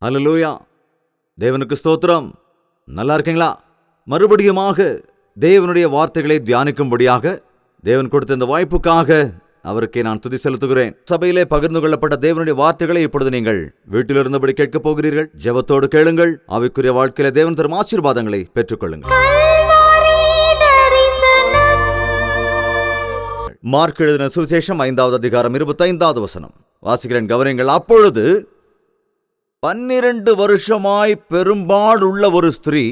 அல்லேலூயா. தேவனுக்கு ஸ்தோத்திரம். நல்லா இருக்கீங்களா? மறுபடியுமாக தேவனுடைய வார்த்தைகளை தியானிக்கும்படியாக தேவன் கொடுத்த இந்த வாய்ப்புக்காக அவருக்கே நான் துதி செலுத்துகிறேன். சபையிலே பகிர்ந்து கொள்ளப்பட்ட தேவனுடைய வார்த்தைகளை இப்பொழுது நீங்கள் வீட்டிலிருந்தபடி கேட்கப் போகிறீர்கள். ஜெபத்தோடு கேளுங்கள். ஆவிக்குரிய வாழ்க்கையில தேவன் தரும் ஆசீர்வாதங்களை பெற்றுக்கொள்ளுங்கள். மார்க் எழுதின சுவிசேஷம் 5வது அதிகாரம் 25வது வசனம் வாசிக்கிறேன், கவனிங்கள். அப்பொழுது 12 வருஷமாய் பெரும்பாடுள்ள ஒரு ஸ்திரீ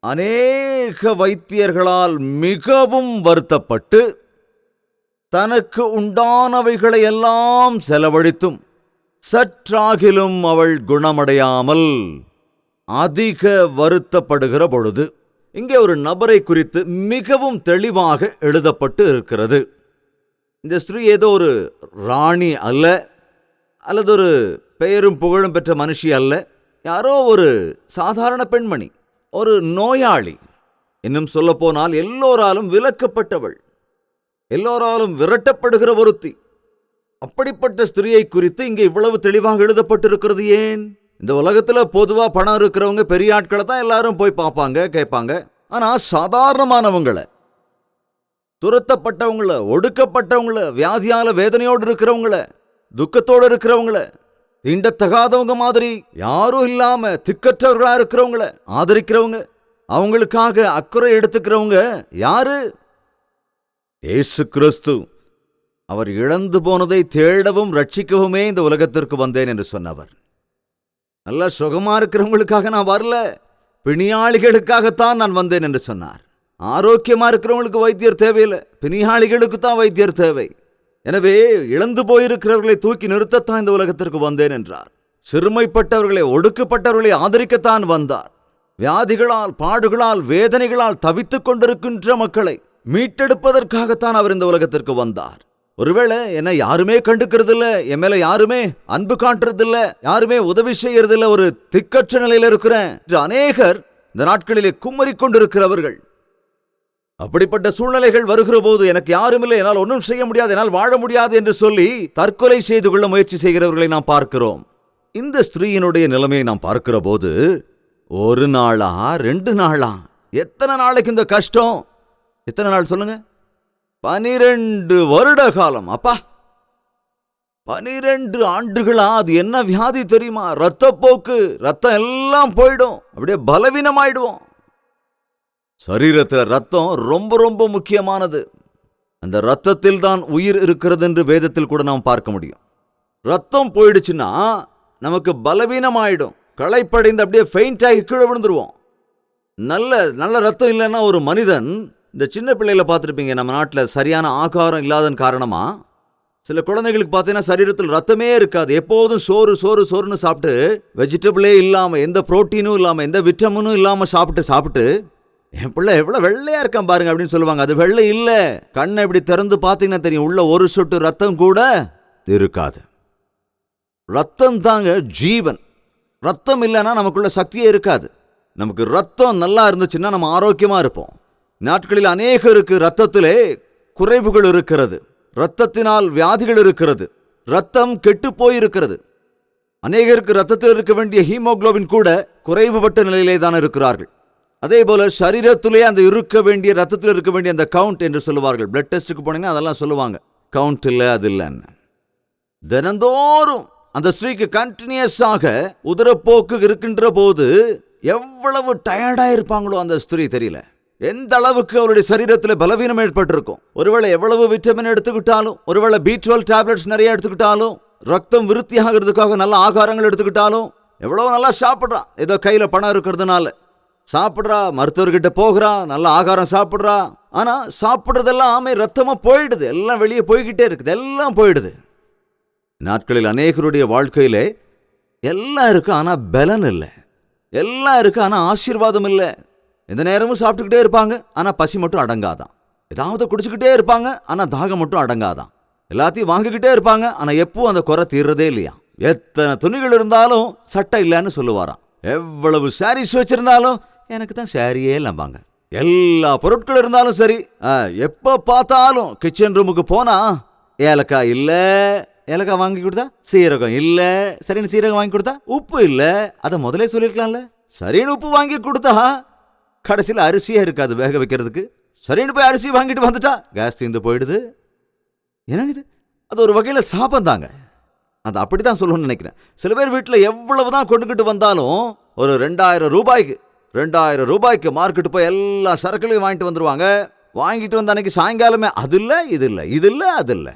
அநேக வைத்தியர்களால் மிகவும் வருத்தப்பட்டு தனக்கு உண்டானவைகளை எல்லாம் செலவழித்தும் சற்றாகிலும் அவள் குணமடையாமல் அதிக வருத்தப்படுகிற பொழுது, இங்கே ஒரு நபரை குறித்து மிகவும் தெளிவாக எழுதப்பட்டு இருக்கிறது. இந்த ஸ்திரீ ஏதோ ஒரு ராணி அல்ல, அல்லது ஒரு பெயரும் புகழும் பெற்ற மனுஷி அல்ல. யாரோ ஒரு சாதாரண பெண்மணி, ஒரு நோயாளி. இன்னும் சொல்ல போனால் எல்லோராலும் விலக்கப்பட்டவள், எல்லோராலும் விரட்டப்படுகிற ஒருத்தி. அப்படிப்பட்ட ஸ்திரியை குறித்து இங்கே இவ்வளவு தெளிவாக எழுதப்பட்டிருக்கிறது. ஏன்? இந்த உலகத்துல பொதுவா பணம் இருக்கிறவங்க பெரிய ஆட்களை தான் எல்லாரும் போய் பார்ப்பாங்க, கேட்பாங்க. ஆனா சாதாரணமானவங்களை, துரத்தப்பட்டவங்கள, ஒடுக்கப்பட்டவங்கள, வியாதியால வேதனையோடு இருக்கிறவங்கள, துக்கத்தோடு இருக்கிறவங்கள, தீண்டத்தகாதவங்க மாதிரி யாரும் இல்லாம திக்கற்றவர்களா இருக்கிறவங்கள ஆதரிக்கிறவங்க, அவங்களுக்காக அக்கறை எடுத்துக்கிறவங்க யாரு? இயேசு கிறிஸ்து. அவர் இழந்து போனதை தேடவும் ரட்சிக்கவுமே இந்த உலகத்திற்கு வந்தேன் என்று சொன்னவர். நல்ல சுகமா இருக்கிறவங்களுக்காக நான் வரல, பிணியாளிகளுக்காகத்தான் நான் வந்தேன் என்று சொன்னார். ஆரோக்கியமா இருக்கிறவங்களுக்கு வைத்தியர் தேவையில்லை, பிணியாளிகளுக்கு தான் வைத்தியர் தேவை. எனவே இழந்து போயிருக்கிறவர்களை தூக்கி நிறுத்தத்தான் இந்த உலகத்திற்கு வந்தேன் என்றார். சிறுமைப்பட்டவர்களை, ஒடுக்கப்பட்டவர்களை ஆதரிக்கத்தான் வந்தார். வியாதிகளால், பாடுகளால், வேதனைகளால் தவித்துக் கொண்டிருக்கின்ற மக்களை மீட்டெடுப்பதற்காகத்தான் அவர் இந்த உலகத்திற்கு வந்தார். ஒருவேளை என்னை யாருமே கண்டுக்கிறது இல்ல, என் மேல யாருமே அன்பு காட்டுறது இல்ல, யாருமே உதவி செய்யறது இல்ல, ஒரு திக்கற்ற நிலையில இருக்கிறேன் என்று அநேகர் இந்த நாட்களிலே கும்மறிக் கொண்டிருக்கிறவர்கள். அப்படிப்பட்ட சூழ்நிலைகள் வருகிற போது எனக்கு யாரும் இல்லை, என்னால் ஒன்றும் செய்ய முடியாது, என்னால் வாழ முடியாது என்று சொல்லி தற்கொலை செய்து கொள்ள முயற்சி செய்கிறவர்களை நாம் பார்க்கிறோம். இந்த ஸ்திரீயினுடைய நிலைமையை நாம் பார்க்கிற போது, ஒரு நாளா 2 நாளா, எத்தனை நாளைக்கு இந்த கஷ்டம்? எத்தனை நாள் சொல்லுங்க? 12 வருட காலம். அப்பா, 12 ஆண்டுகளா? அது என்ன வியாதி தெரியுமா? இரத்தப்போக்கு, ரத்தம் எல்லாம் போயிடும், அப்படியே பலவீனமாயிடுவோம். சரீரத்தில் ரத்தம் ரொம்ப ரொம்ப முக்கியமானது. அந்த ரத்தத்தில் தான் உயிர் இருக்கிறது என்று வேதத்தில் கூட நாம் பார்க்க முடியும். ரத்தம் போயிடுச்சுன்னா நமக்கு பலவீனமாயிடும், களைப்படைந்து அப்படியே ஃபெயிண்ட் ஆகி கீழே விழுந்துருவோம். நல்ல ரத்தம் இல்லைன்னா ஒரு மனிதன், இந்த சின்ன பிள்ளைகளை பார்த்துருப்பீங்க, நம்ம நாட்டில் சரியான ஆகாரம் இல்லாதன் காரணமா சில குழந்தைகளுக்கு பார்த்தீங்கன்னா சரீரத்தில் ரத்தமே இருக்காது. எப்போதும் சோறு சோறு சோறுன்னு சாப்பிட்டு, வெஜிடபிளே இல்லாமல், எந்த புரோட்டீனும் இல்லாமல், எந்த விட்டமினும் இல்லாமல் சாப்பிட்டு என் பிள்ளை எவ்வளோ வெள்ளையா இருக்கான் பாருங்க அப்படின்னு சொல்லுவாங்க. அது வெள்ளை இல்லை, கண்ணை இப்படி திறந்து பார்த்தீங்கன்னா தெரியும், உள்ள ஒரு சொட்டு ரத்தம் கூட இருக்காது. ரத்தம் தாங்க ஜீவன். ரத்தம் இல்லைன்னா நமக்குள்ள சக்தியே இருக்காது. நமக்கு ரத்தம் நல்லா இருந்துச்சுன்னா நம்ம ஆரோக்கியமா இருப்போம். நாட்களில் அநேகருக்கு ரத்தத்திலே குறைவுகள் இருக்கிறது, ரத்தத்தினால் வியாதிகள் இருக்கிறது, ரத்தம் கெட்டு போயிருக்கிறது. அநேகருக்கு ரத்தத்தில் இருக்க வேண்டிய ஹீமோகுளோபின் கூட குறைவுபட்ட நிலையிலே தான் இருக்கிறார்கள். அதே போல சரீரத்திலே அந்த இருக்க வேண்டிய, ரத்தத்தில் இருக்க வேண்டிய அந்த கவுண்ட் என்று சொல்லுவார்கள். பிளட் டெஸ்ட்டுக்கு போனீங்கன்னா அதெல்லாம் சொல்லுவாங்க, கவுண்ட் இல்லை, அது இல்லைன்னு. தினந்தோறும் அந்த ஸ்திரீக்கு கண்டினியூஸாக உதரப்போக்கு இருக்கின்ற போது எவ்வளவு டயர்டா இருப்பாங்களோ அந்த ஸ்திரீ தெரியல. எந்த அளவுக்கு அவருடைய சரீரத்தில் பலவீனம் ஏற்பட்டிருக்கும். ஒருவேளை எவ்வளவு விட்டமின் எடுத்துக்கிட்டாலும், ஒருவேளை B12 டேப்லெட்ஸ் நிறைய எடுத்துக்கிட்டாலும், ரத்தம் விருத்தி ஆகிறதுக்காக நல்ல ஆகாரங்கள் எடுத்துக்கிட்டாலும், எவ்வளவு நல்லா சாப்பிட்றா, ஏதோ கையில பணம் இருக்கிறதுனால சாப்பிட்றா, மருத்துவர்கிட்ட போகிறா, நல்ல ஆகாரம் சாப்பிட்றா. ஆனா சாப்பிட்றதெல்லாம் ரத்தமா போயிடுது, எல்லாம் வெளியே போய்கிட்டே இருக்குது, எல்லாம் போயிடுது. நாட்களில் அநேகருடைய வாழ்க்கையிலே எல்லாம் இருக்கு, ஆனா பலன் இல்லை. எல்லாம் இருக்கு, ஆனா ஆசீர்வாதம் இல்லை. எந்த நேரமும் சாப்பிட்டுக்கிட்டே இருப்பாங்க, ஆனா பசி மட்டும் அடங்காதான். ஏதாவது குடிச்சுக்கிட்டே இருப்பாங்க, ஆனா தாகம் மட்டும் அடங்காதான். எல்லாத்தையும் வாங்கிக்கிட்டே இருப்பாங்க, ஆனா எப்பவும் அந்த குறை தீர்றதே இல்லையா. எத்தனை துணிகள் இருந்தாலும் சட்டை இல்லைன்னு சொல்லுவாராம். எவ்வளவு சாரீஸ் வச்சிருந்தாலும் எனக்கு தான் சாரியே இல்லம்பாங்க. எல்லா பொருட்கள் இருந்தாலும் சரி, எப்ப பார்த்தாலும் கிச்சன் ரூமுக்கு போனா ஏலக்காய் இல்ல, ஏலக்காய் வாங்கி கொடுத்தா சீரகம் இல்ல, சரின்னு சீரகம் வாங்கி கொடுத்தா உப்பு இல்ல. அதை முதலே சொல்லிருக்கலாம்ல. சரின்னு உப்பு வாங்கி கொடுத்தா கடைசியில் அரிசியா இருக்காது வேக வைக்கிறதுக்கு. சரின்னு போய் அரிசி வாங்கிட்டு வந்துட்டா கேஸ் தீர்ந்து போயிடுது. என்னங்க இது? அது ஒரு வகையில சாபம் தாங்க. அது அப்படித்தான் சொல்லணும்னு நினைக்கிறேன். சில பேர் வீட்டில் எவ்வளவுதான் கொண்டுகிட்டு வந்தாலும் ஒரு 2000 ரூபாய்க்கு மார்க்கெட்டு போய் எல்லா சரக்குலையும் வாங்கிட்டு வந்துருவாங்க. வாங்கிட்டு வந்த அன்னைக்கு சாயங்காலமே அது இல்லை, இது இல்லை, இது இல்லை, அது இல்லை.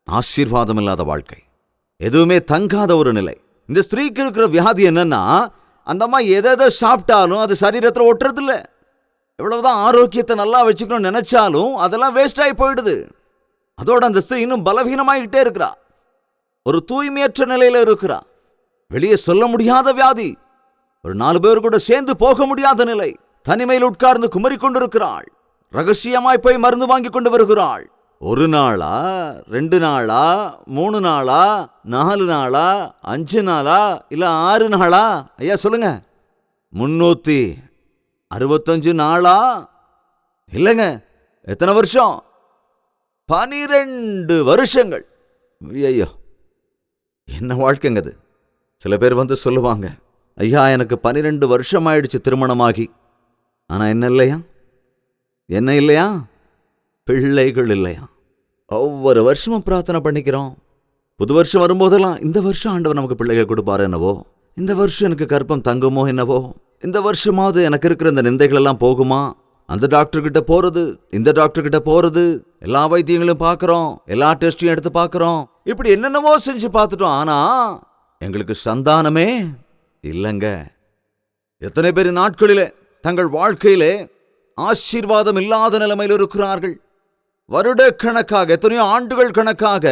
ஆசீர்வாதம் இல்லாத வாழ்க்கை, எதுவுமே தங்காத ஒரு நிலை. இந்த ஸ்திரீக்கு இருக்கிற வியாதி என்னன்னா, அந்த அம்மா எதை சாப்பிட்டாலும் அது சரீரத்தில் ஒட்டுறது இல்லை. எவ்வளவுதான் ஆரோக்கியத்தை நல்லா வச்சுக்கணும்னு நினைச்சாலும் அதெல்லாம் வேஸ்ட் ஆகி போயிடுது. அதோட அந்த ஸ்திரீ இன்னும் பலவீனமாகிட்டே இருக்கிறா. ஒரு தூய்மையற்ற நிலையில இருக்கிறா. வெளியே சொல்ல முடியாத வியாதி. ஒரு 4 பேர் கூட சேர்ந்து போக முடியாத நிலை. தனிமையில் உட்கார்ந்து குமரி கொண்டிருக்கிறாள். ரகசியமாய் போய் மருந்து வாங்கி கொண்டு வருகிறாள். 1 நாளா, 2 நாளா, 3 நாளா, 4 நாளா, 5 நாளா, இல்ல 6 நாளா? ஐயா சொல்லுங்க. 365 நாளா? இல்லைங்க. எத்தனை வருஷம்? 12 வருஷங்கள். ஐயோ, என்ன வாழ்க்கைங்க அது. சில பேர் வந்து சொல்லுவாங்க, ஐயா எனக்கு 12 வருஷம் ஆயிடுச்சு திருமணமாகி. ஆனா என்ன இல்லையா? பிள்ளைகள் இல்லையா? ஒவ்வொரு வருஷமும் பிரார்த்தனை பண்ணிக்கிறோம். புது வருஷம் வரும்போதெல்லாம் இந்த வருஷம் ஆண்டவர் நமக்கு பிள்ளைகள் கொடுப்பாரு என்னவோ, இந்த வருஷம் எனக்கு கர்ப்பம் தங்குமோ என்னவோ, இந்த வருஷமாவது எனக்கு இருக்கிற இந்த நிந்தைகள் எல்லாம் போகுமா, அந்த டாக்டர்கிட்ட போறது, இந்த டாக்டர்கிட்ட போறது, எல்லா வைத்தியங்களும் பார்க்கறோம், எல்லா டெஸ்டையும் எடுத்து பார்க்கறோம், இப்படி என்னென்னவோ செஞ்சு பார்த்துட்டோம். ஆனா எங்களுக்கு சந்தானமே இல்லைங்க. எத்தனை பேர் நாட்களிலே தங்கள் வாழ்க்கையிலே ஆசீர்வாதம் இல்லாத நிலைமையில் இருக்கிறார்கள். வருட கணக்காக, எத்தனையோ ஆண்டுகள் கணக்காக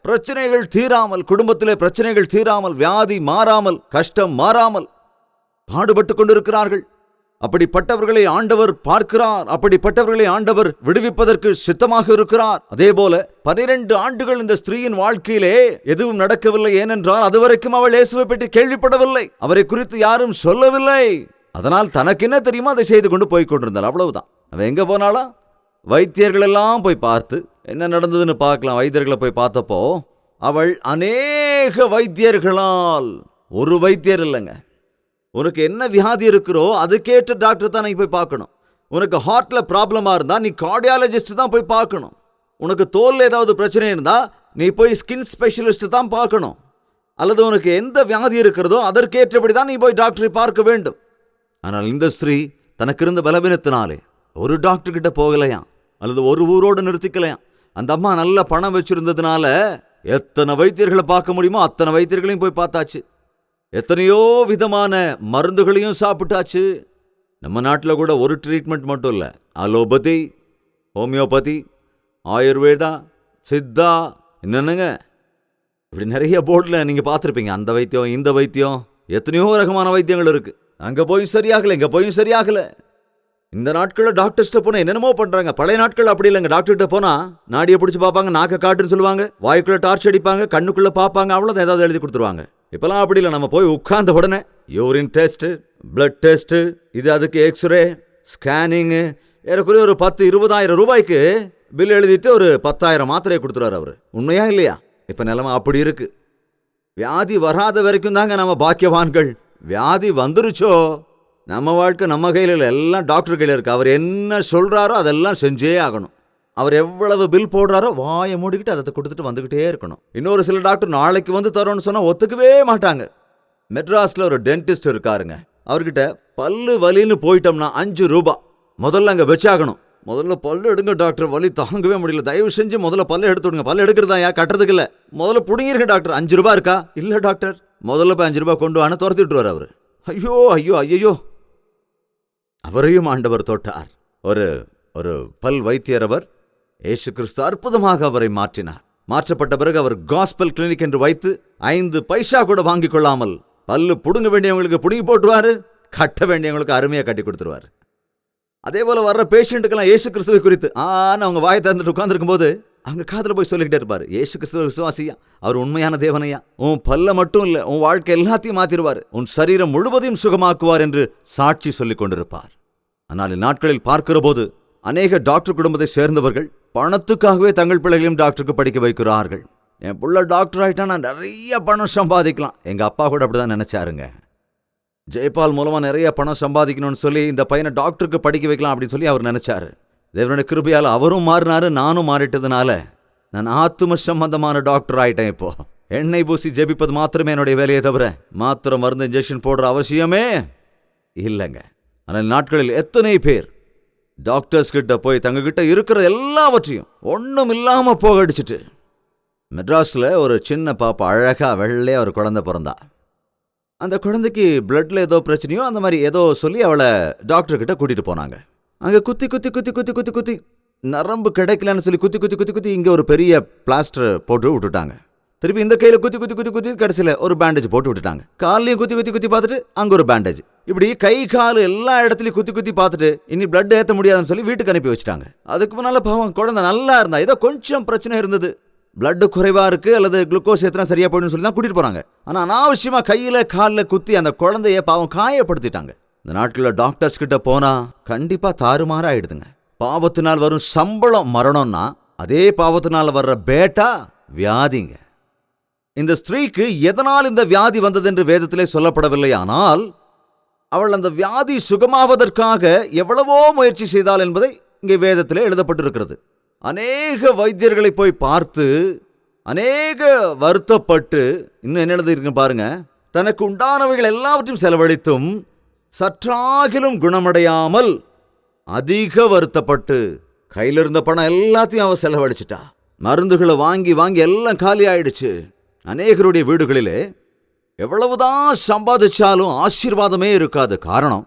பிரச்சனைகள் தீராமல், குடும்பத்திலே பிரச்சனைகள் தீராமல், வியாதி மாறாமல், கஷ்டம் மாறாமல் பாடுபட்டு கொண்டிருக்கிறார்கள். அப்படிப்பட்டவர்களை ஆண்டவர் பார்க்கிறார். அப்படிப்பட்டவர்களை ஆண்டவர் விடுவிப்பதற்கு சித்தமாக இருக்கிறார். அதே போல 12 ஆண்டுகள் இந்த ஸ்திரீயின் வாழ்க்கையிலே எதுவும் நடக்கவில்லை. ஏனென்றால் அதுவரைக்கும் அவள் இயேசுவை பற்றி கேள்விப்படவில்லை. அவரை குறித்து யாரும் சொல்லவில்லை. அதனால் தனக்கு என்ன தெரியுமோ அதை செய்து கொண்டு போய் கொண்டிருந்தாள். அவ்வளவுதான். அவன் எங்க போனாலும் வைத்தியர்கள் எல்லாம் போய் பார்த்து என்ன நடந்ததுன்னு பார்க்கலாம். வைத்தியர்களை போய் பார்த்தப்போ அவள் அநேக வைத்தியர்களால், ஒரு வைத்தியர் இல்லைங்க. உனக்கு என்ன வியாதி இருக்கிறோ அதுக்கேற்ற டாக்டர் தான் நீ போய் பார்க்கணும். உனக்கு ஹார்ட்ல ப்ராப்ளமா இருந்தா நீ கார்டியாலஜிஸ்ட் தான் போய் பார்க்கணும். உனக்கு தோல்ல ஏதாவது பிரச்சனை இருந்தா நீ போய் ஸ்கின் ஸ்பெஷலிஸ்ட் தான் பார்க்கணும். அல்லது உனக்கு எந்த வியாதி இருக்கிறதோ அதற்கேற்றபடி தான் நீ போய் டாக்டரை பார்க்க வேண்டும். ஆனால் இந்த ஸ்திரீ தனக்கு இருந்த பலவீனத்தினாலே ஒரு டாக்டர் கிட்ட போகலையாம், அல்லது ஒரு ஊரோடு நிறுத்திக்கலையாம். அந்த அம்மா நல்ல பணம் வச்சிருந்ததுனால எத்தனை வைத்தியர்களை பார்க்க முடியுமோ அத்தனை வைத்தியர்களையும் போய் பார்த்தாச்சு. எத்தனையோ விதமான மருந்துகளையும் சாப்பிட்டாச்சு. நம்ம நாட்டில் கூட ஒரு ட்ரீட்மெண்ட் மட்டும் இல்லை, அலோபதி, ஹோமியோபதி, ஆயுர்வேதா, சித்தா, என்னென்னங்க இப்படி நிறைய போர்டில் நீங்கள் பார்த்துருப்பீங்க. அந்த வைத்தியம், இந்த வைத்தியம், எத்தனையோ ரகமான வைத்தியங்கள் இருக்குது. அங்கே போயும் சரியாகலை, இங்கே போயும் சரியாகலை. இந்த நாட்களில் டாக்டர்ஸ்ட்ட போனால் என்னென்னமோ பண்ணுறாங்க. பழைய நாட்கள் அப்படி இல்லைங்க. டாக்டர்கிட்ட போனால் நாடியை பிடிச்சி பார்ப்பாங்க, நாக்க காட்டுன்னு சொல்லுவாங்க, வாய்க்குள்ளே டார்ச் அடிப்பாங்க, கண்ணுக்குள்ளே பார்ப்பாங்க, அவ்வளோதான், ஏதாவது எழுதி கொடுத்துருவாங்க. இப்போலாம் அப்படி இல்லை. நம்ம போய் உட்கார்ந்த உடனே யூரின் டெஸ்ட்டு, பிளட் டெஸ்ட்டு, இது அதுக்கு எக்ஸ்ரே, ஸ்கேனிங்கு, ஏறக்குறைய ஒரு 10-20 ரூபாய்க்கு பில் எழுதிட்டு ஒரு 10,000 மாத்திரையை கொடுத்துருவார் அவர். உண்மையா இல்லையா? இப்போ நிலைமை அப்படி இருக்கு. வியாதி வராத வரைக்கும் தாங்க நம்ம பாக்கியவான்கள். வியாதி வந்துருச்சோ நம்ம வாழ்க்கை நம்ம கையில் இல்லை, எல்லாம் டாக்டர் கையில் இருக்கு. அவர் என்ன சொல்கிறாரோ அதெல்லாம் செஞ்சே ஆகணும். அவர் எவ்வளவு பில் போடுறாரோ வாயை மூடிக்கிட்டு அதை கொடுத்துட்டு வந்துக்கிட்டே இருக்கணும். இன்னொரு சில டாக்டர் நாளைக்கு வந்து தரோன்னு சொன்னால் ஒத்துக்கவே மாட்டாங்க. மெட்ராஸில் ஒரு டென்டிஸ்ட் இருக்காருங்க. அவர்கிட்ட பல்லு வலின்னு போயிட்டோம்னா 5 ரூபா முதல்ல அங்கே வச்சாகணும். முதல்ல பல்லு எடுங்க டாக்டர், வலி தாங்கவே முடியல, தயவு செஞ்சு முதல்ல பல்லு எடுத்து விடுங்க. பல்லு எடுக்கிறதா கட்டுறதுக்கு இல்லை, முதல்ல பிடுங்கிருங்க டாக்டர். 5 ரூபா இருக்கா? இல்லை டாக்டர், முதல்ல போய் 5 ரூபா கொண்டு வான்னு துரத்தி விட்டுருவார் அவர். ஐயோ ஐயோ ஐயோ. அவரையும் ஆண்டவர் தொட்டார். ஒரு பல் வைத்தியர் அவர். இயேசு கிறிஸ்து அற்புதமாக அவரை மாற்றினார். மாற்றப்பட்ட பிறகு அவர் காஸ்பல் கிளினிக் என்று வைத்து 5 பைசா கூட வாங்கி கொள்ளாமல் பல்லு புடுங்க வேண்டியவங்களுக்கு புடுங்கி போட்டுருவாரு, கட்ட வேண்டியவங்களுக்கு அருமையாக கட்டி கொடுத்துருவார். அதே போல வர்ற பேஷண்ட்டுக்கெல்லாம் இயேசு கிறிஸ்துவை குறித்து அவங்க வாயை திறந்துட்டு உட்கார்ந்துருக்கும் போது அவங்க காதில் போய் சொல்லிக்கிட்டே இருப்பார், இயேசு கிறிஸ்துவ விசுவாசியா, அவர் உண்மையான தேவனையா, உன் பல்ல மட்டும் இல்லை உன் வாழ்க்கை எல்லாத்தையும் மாற்றிடுவார், உன் சரீரம் முழுவதையும் சுகமாக்குவார் என்று சாட்சி சொல்லிக் கொண்டிருப்பார். ஆனால் இந்நாட்களில் பார்க்கிற போது அநேக டாக்டர் குடும்பத்தை சேர்ந்தவர்கள் பணத்துக்காகவே தங்கள் பிள்ளைகளையும் டாக்டருக்கு படிக்க வைக்கிறார்கள். என் புள்ள டாக்டர் ஆகிட்டா நான் நிறைய பணம் சம்பாதிக்கலாம். எங்கள் அப்பா கூட அப்படி தான் நினச்சாருங்க. ஜெயபால் மூலமாக நிறைய பணம் சம்பாதிக்கணும்னு சொல்லி இந்த பையனை டாக்டருக்கு படிக்க வைக்கலாம் அப்படின்னு சொல்லி அவர் நினச்சாரு. தேவனுடைய கிருபையால் அவரும் மாறினாரு, நானும் மாறிட்டதுனால நான் ஆத்தும சம்பந்தமான டாக்டர் ஆகிட்டேன். இப்போ எண்ணெய் பூசி ஜெபிப்பது மாத்திரமே என்னுடைய வேலையை தவிர மாத்திரை மருந்து இன்ஜெக்ஷன் போடுற அவசியமே இல்லைங்க. ஆனால் நாட்களில் எத்தனை பேர் டாக்டர்ஸ் கிட்ட போய் தங்ககிட்ட இருக்கிற எல்லாவற்றையும் ஒன்றும் இல்லாமல் போகடிச்சிட்டு. மெட்ராஸில் ஒரு சின்ன பாப்பா, அழகா வெள்ளையா ஒரு குழந்தை பிறந்தா. அந்த குழந்தைக்கு பிளட்ல ஏதோ பிரச்சனையோ அந்த மாதிரி ஏதோ சொல்லி அவளை டாக்டர்கிட்ட கூட்டிட்டு போனாங்க. அங்கே குத்தி குத்தி குத்தி குத்தி குத்தி குத்தி நரம்பு கிடைக்கலன்னு சொல்லி குத்தி குத்தி குத்தி குத்தி இங்கே ஒரு பெரிய பிளாஸ்டர் போட்டு விட்டுட்டாங்க. திருப்பி இந்த கையில் குத்தி குத்தி குத்தி குத்தி கடைசியில் ஒரு பேண்டேஜ் போட்டு விட்டுட்டாங்க. காலையும் குத்தி குத்தி குத்தி பார்த்துட்டு அங்கே ஒரு பேண்டேஜ். இப்படி கை கால் எல்லா இடத்துலையும் குத்தி குத்தி பார்த்துட்டு இனி பிளட் ஏற்ற முடியாதுன்னு சொல்லி வீட்டுக்கு அனுப்பி வச்சுட்டாங்க. அதுக்கு முன்னால பாவம் குழந்தை நல்லா இருந்தா, ஏதோ கொஞ்சம் பிரச்சனை இருந்தது, பிளட் குறைவா இருக்கு அல்லது குளுக்கோஸ் ஏற்றினா சரியா போயிடுன்னு சொல்லி தான் கூட்டிட்டு போறாங்க. ஆனால் அனாவசியமா கையில் காலில் குத்தி அந்த குழந்தைய பாவம் காயப்படுத்திட்டாங்க. இந்த நாட்டில் டாக்டர்ஸ் கிட்ட போனா கண்டிப்பா தாறுமாறா ஆயிடுதுங்க. பாவத்தினால் வரும் சம்பளம் மரணம்னா அதே பாவத்தினால் வர்ற பேட்டா வியாதிங்க. இந்த ஸ்திரீக்கு எதனால் இந்த வியாதி வந்தது என்று வேதத்திலே சொல்லப்படவில்லை. ஆனால் அவள் அந்த வியாதி சுகமாவதற்காக எவ்வளவோ முயற்சி செய்தாள் என்பதை இங்கே வேதத்திலே எழுதப்பட்டிருக்கிறது. அநேக வைத்தியர்களை போய் பார்த்து அநேக வருத்தப்பட்டு, இன்னும் என்ன எழுதிருக்கு பாருங்க, தனக்கு உண்டானவைகள் எல்லாவற்றையும் செலவழித்தும் சற்றாகிலும் குணமடையாமல் அதிக வருத்தப்பட்டு கையில் இருந்த பணம் எல்லாத்தையும் அவ செலவழிச்சிட்டா. மருந்துகளை வாங்கி வாங்கி எல்லாம் காலி ஆயிடுச்சு. அநேகருடைய வீடுகளிலே எவ்வளவுதான் சம்பாதிச்சாலும் ஆசீர்வாதமே இருக்காது. காரணம்,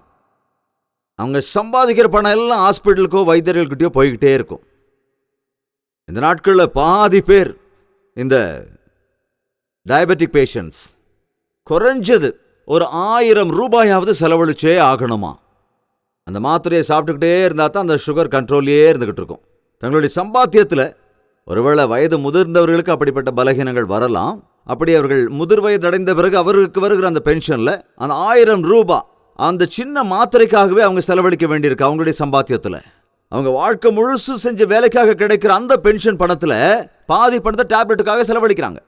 அவங்க சம்பாதிக்கிற பணம் எல்லாம் ஹாஸ்பிட்டலுக்கோ வைத்தியர்கள்கிட்டயோ போய்கிட்டே இருக்கும். இந்த நாட்களில் பாதி பேர் இந்த டயபெட்டிக் பேஷண்ட்ஸ் குறைஞ்சது ஒரு 1000 ரூபாயாவது செலவழிச்சே ஆகணுமா. அந்த மாத்திரையை சாப்பிட்டுக்கிட்டே இருந்தால் தான் அந்த சுகர் கண்ட்ரோல்லையே இருந்துகிட்டு இருக்கும். தங்களுடைய சம்பாத்தியத்தில் ஒருவேளை வயது முதிர்ந்தவர்களுக்கு அப்படிப்பட்ட பலகீனங்கள் வரலாம். அப்படி அவர்கள் முதிர் வயது அடைந்த பிறகு அவருக்கு வருகிற அந்த பென்ஷனில் அந்த 1000 ரூபாய் அந்த சின்ன மாத்திரைக்காகவே அவங்க செலவழிக்க வேண்டியிருக்கு. அவங்களுடைய சம்பாத்தியத்தில் அவங்க வாழ்க்கை முழுசு செஞ்ச வேலைக்காக கிடைக்கிற அந்த பென்ஷன் பணத்தில் பாதி பணத்தை டேப்லெட்டுக்காக செலவழிக்கிறாங்க.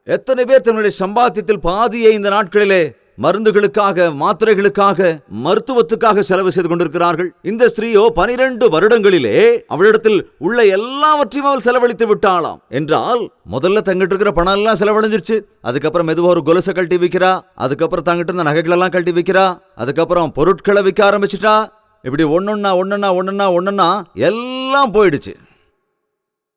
எத்தனை பேர் தன்னுடைய சம்பாத்தியத்தில் பாதியை இந்த நாட்களிலே மருந்துகளுக்காக, மாத்திரைகளுக்காக, மருத்துவத்துக்காக செலவு செய்து கொண்டிருக்கிறார்கள். இந்த ஸ்திரீயோ 12 வருடங்களிலே அவளிடத்தில் உள்ள எல்லாவற்றையும் அவள் செலவழித்து விட்டாளாம். என்றால் முதல்ல தங்கிட்டு இருக்கிற பணம் எல்லாம் செலவழிஞ்சிருச்சு. அதுக்கப்புறம் மெதுவா ஒரு கொலுசை கழட்டி விற்கிறா. அதுக்கப்புறம் தங்கிட்டு இருந்த நகைகள் எல்லாம் கழட்டி விற்கிறா. அதுக்கப்புறம் பொருட்களை விற்க ஆரம்பிச்சிட்டா. இப்படி ஒன்னொன்னா எல்லாம் போயிடுச்சு.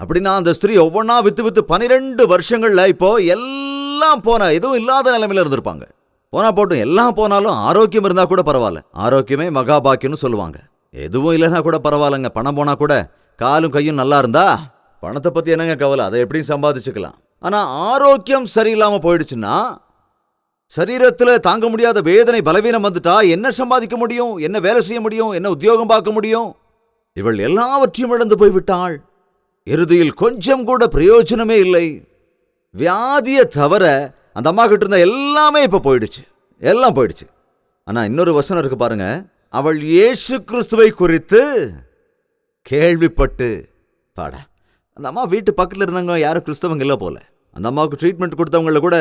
அப்படின்னா அந்த ஸ்திரீ ஒவ்வொன்னா வித்து வித்து 12 வருஷங்கள்ல இப்போ எல்லாம் போன, எதுவும் இல்லாத நிலைமையில இருந்திருப்பாங்க. போனா போட்டும், எல்லாம் போனாலும் ஆரோக்கியம் இருந்தா கூட பரவாயில்ல. ஆரோக்கியமே மகாபாக்கியம்னு சொல்லுவாங்க. எதுவும் இல்லைன்னா கூட பரவாயில்லங்க. பணம் போனா கூட காலும் கையும் நல்லா இருந்தா பணத்தை பத்தி என்னங்க கவலை, அதை எப்படியும் சம்பாதிச்சுக்கலாம். ஆனா ஆரோக்கியம் சரியில்லாம போயிடுச்சுன்னா, சரீரத்தில் தாங்க முடியாத வேதனை, பலவீனம் வந்துட்டா என்ன சம்பாதிக்க முடியும், என்ன வேலை செய்ய முடியும், என்ன உத்தியோகம் பார்க்க முடியும்? இவள் எல்லாவற்றையும் இழந்து போய்விட்டாள். இறுதியில் கொஞ்சம் கூட பிரயோஜனமே இல்லை. வியாதியை தவிர அந்த அம்மா கிட்ட இருந்த எல்லாமே இப்ப போயிடுச்சு, எல்லாம் போயிடுச்சு. ஆனா இன்னொரு வசனம் இருக்கு பாருங்க. அவள் இயேசு கிறிஸ்துவை குறித்து கேள்விப்பட்டு பாடா. அந்த அம்மா வீட்டு பக்கத்தில் இருந்தவங்க யாரும் கிறிஸ்தவங்க இல்லை போல. அந்த அம்மாவுக்கு ட்ரீட்மெண்ட் கொடுத்தவங்கள கூட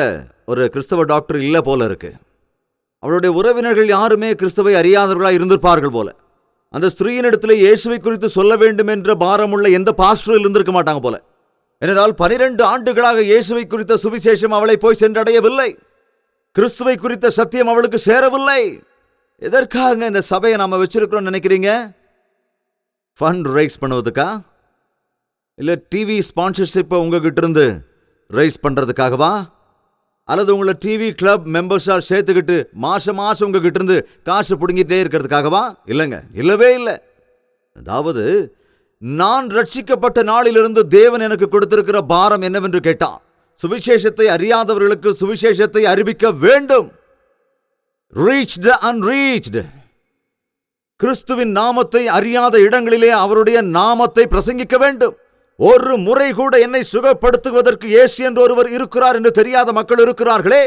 ஒரு கிறிஸ்தவ டாக்டர் இல்லை போல இருக்கு. அவளுடைய உறவினர்கள் யாருமே கிறிஸ்தவை அறியாதவர்களாக இருந்திருப்பார்கள் போல. அந்த ஸ்திரீயினிடத்தில் இயேசுவை குறித்து சொல்ல வேண்டும் என்ற பாரமுள்ள எந்த பாஸ்டரும் இருந்திருக்க மாட்டாங்க போல. ஏனென்றால் 12 ஆண்டுகளாக இயேசுவை குறித்த சுவிசேஷம் அவளை போய் சென்றடையவில்லை. கிறிஸ்துவை குறித்த சத்தியம் அவளுக்கு சேரவில்லை. எதற்காக இந்த சபையை நாம வச்சிருக்கிறோம் நினைக்கிறீங்க? ஃபண்ட் ரைஸ் பண்ணுவதுக்கா? இல்ல டிவி ஸ்பான்சர்ஷிப்பை உங்ககிட்ட இருந்து ரைஸ் பண்றதுக்காகவா? அல்லது உங்களை டிவி கிளப் மெம்பர்ஸா சேர்த்துக்கிட்டு மாசம் உங்ககிட்ட இருந்து காசு பிடுங்கிட்டே இருக்கிறதுக்காகவா? இல்லைங்க, இல்லவே இல்லை. அதாவது நான் ரட்சிக்கப்பட்ட நாளிலிருந்து தேவன் எனக்கு கொடுத்திருக்கிற பாரம் என்னவென்று கேட்டால், சுவிசேஷத்தை அறியாதவர்களுக்கு சுவிசேஷத்தை அறிவிக்க வேண்டும். Reach the unreached. கிறிஸ்துவின் நாமத்தை அறியாத இடங்களிலே அவருடைய நாமத்தை பிரசங்கிக்க வேண்டும். ஒரு முறை கூட என்னை சுகப்படுத்துவதற்கு இயேசு என்று ஒருவர் இருக்கிறார் என்று தெரியாத மக்கள் இருக்கிறார்களே.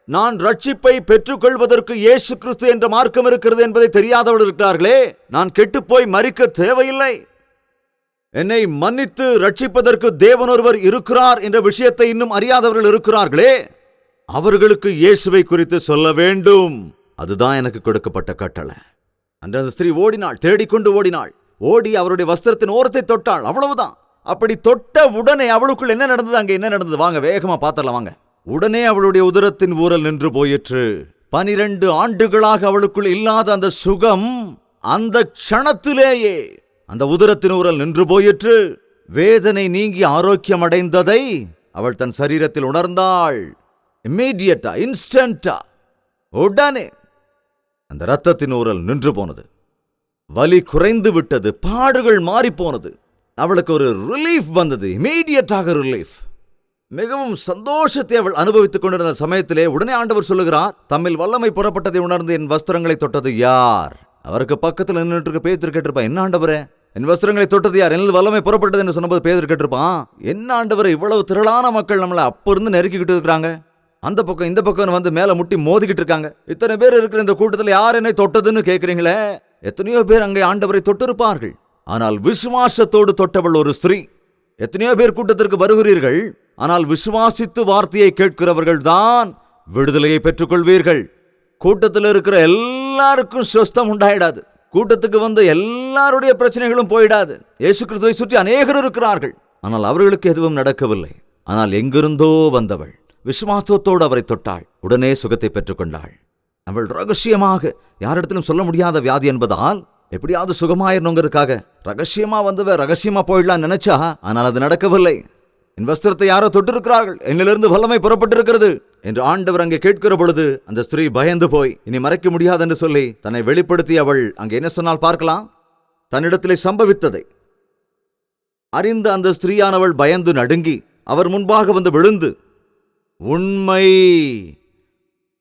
நான் ரட்சிப்பை பெற்றுக்கொள்வதற்கு இயேசு கிறிஸ்து என்ற மார்க்கம் இருக்கிறது என்பதை தெரியாதவர்கள் இருக்கிறார்களே. நான் கெட்டுப்போய் மரிக்க தேவையில்லை. என்னை மன்னித்து ரட்சிப்பதற்கு தேவன் ஒருவர் இருக்கிறார் என்ற விஷயத்தை இன்னும் அறியாதவர்கள் இருக்கிறார்களே, அவர்களுக்கு இயேசுவை குறித்து சொல்ல வேண்டும். அதுதான் எனக்கு கொடுக்கப்பட்ட கட்டளை. அந்த ஸ்திரீ ஓடினாள், தேடிக்கொண்டு ஓடினாள். ஓடி அவருடைய வஸ்திரத்தின் ஓரத்தை தொட்டாள், அவ்வளவுதான். அப்படி தொட்ட உடனே அவளுக்குள் என்ன நடந்தது? அங்கே என்ன நடந்தது? வாங்க வேகமா பார்த்தரலாம் வாங்க. உடனே அவளுடைய உதரத்தின் ஊரல் நின்று போயிற்று. 12 ஆண்டுகளாக அவளுக்குள் இல்லாத அந்த சுகம் அந்த க்ஷணத்திலேயே அந்த உதரத்தின் ஊரல் நின்று போயிற்று. வேதனை நீங்கி ஆரோக்கியம் அடைந்ததை அவள் தன் சரீரத்தில் உணர்ந்தாள். இம்மீடியட்டா, இன்ஸ்டன்டா, உடனே அந்த இரத்தத்தின் ஊரல் நின்று போனது. வலி குறைந்து விட்டது, பாடுகள் மாறி போனது. அவளுக்கு ஒரு ரிலீஃப் வந்தது, இமீடியட்டாக ரிலீஃப். மிகவும் சந்தோஷத்தை அவள் அனுபவித்துக் கொண்டிருந்த சமயத்திலே உடனே ஆண்டவர் சொல்லுகிறார், தம்மில் வல்லமை புறப்பட்டதை உணர்ந்து என் வஸ்திரங்களை தொட்டது யார்? அவருக்கு பக்கத்தில் நின்றுட்டு பேதுரு கேட்டிருப்பான், என்ன ஆண்டவரே என் வஸ்திரங்களை தொட்டது யார்? என்னில் வல்லமை புறப்பட்டது என்று சொன்னபோது பேதுரு கேட்டிருப்பான், என்ன ஆண்டவரே இவ்வளவு திரளான மக்கள் நம்மளை அப்ப இருந்து நெருக்கிக்கிட்டு இருக்கிறாங்க, அந்த பக்கம் இந்த பக்கம் வந்து மேல முட்டி மோதிக்கிட்டு இருக்காங்க, இத்தனை பேர் இருக்கிற இந்த கூட்டத்தில் யார் என்னை தொட்டதுன்னு கேட்கிறீங்களே? எத்தனையோ பேர் அங்கே ஆண்டவரை தொட்டிருப்பார்கள். ஆனால் விசுவாசத்தோடு தொட்டவள் ஒரு ஸ்திரீ. எத்தனையோ பேர் கூட்டத்திற்கு வருகிறீர்கள், ஆனால் விசுவாசித்து வார்த்தையை கேட்கிறவர்கள் தான் விடுதலையை பெற்றுக்கொள்வீர்கள். கூட்டத்தில் இருக்கிற எல்லாருக்கும் சொஸ்தம் உண்டாயிடாது. கூட்டத்துக்கு வந்து எல்லாருடைய பிரச்சனைகளும் போயிடாது. இயேசு கிறிஸ்துவை சுற்றி அநேகர் இருக்கிறார்கள், ஆனால் அவர்களுக்கு எதுவும் நடக்கவில்லை. ஆனால் எங்கிருந்தோ வந்தவள் விசுவாசத்தோடு அவரை தொட்டாள், உடனே சுகத்தை பெற்றுக்கொண்டாள். அவள் ரகசியமாக, யாரிடத்திலும் சொல்ல முடியாத வியாதி என்பதால் எப்படியாவது சுகமாயிரணுங்கிறதுக்காக ரகசியமா வந்தவ ரகசியமா போயிடலாம் நினைச்சா, ஆனால் அது நடக்கவில்லை. என் வஸ்திரத்தை யாரோ தொட்டிருக்கிறார்கள், என்னிலிருந்து வல்லமை புறப்பட்டிருக்கிறது என்று ஆண்டவர் அங்கே கேட்கிற பொழுது அந்த ஸ்திரீ பயந்து போய் இனி மறைக்க முடியாது என்று சொல்லி தன்னை வெளிப்படுத்தி அவள் அங்கே என்ன சொன்னால் பார்க்கலாம். தன்னிடத்திலே சம்பவித்ததை அறிந்த அந்த ஸ்திரீயானவள் பயந்து நடுங்கி அவர் முன்பாக வந்து விழுந்து உண்மை